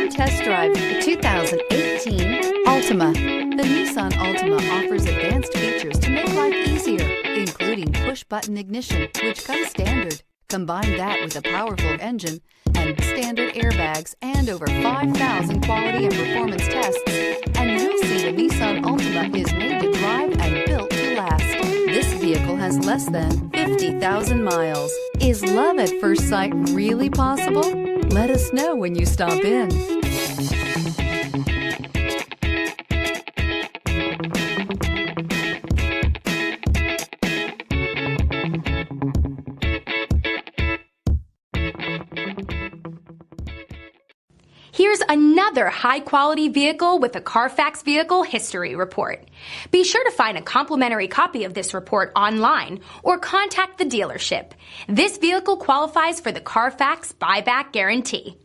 Come test drive the 2018 Altima. The Nissan Altima offers advanced features to make life easier, including push-button ignition, which comes standard. Combine that with a powerful engine and standard airbags and over 5,000 quality and performance tests, and you'll see the Nissan Altima is made to drive and built to last. This vehicle has less than 50,000 miles. Is love at first sight really possible? Let us know when you stop in. Here's another high-quality vehicle with a Carfax Vehicle History Report. Be sure to find a complimentary copy of this report online or contact the dealership. This vehicle qualifies for the Carfax Buyback Guarantee.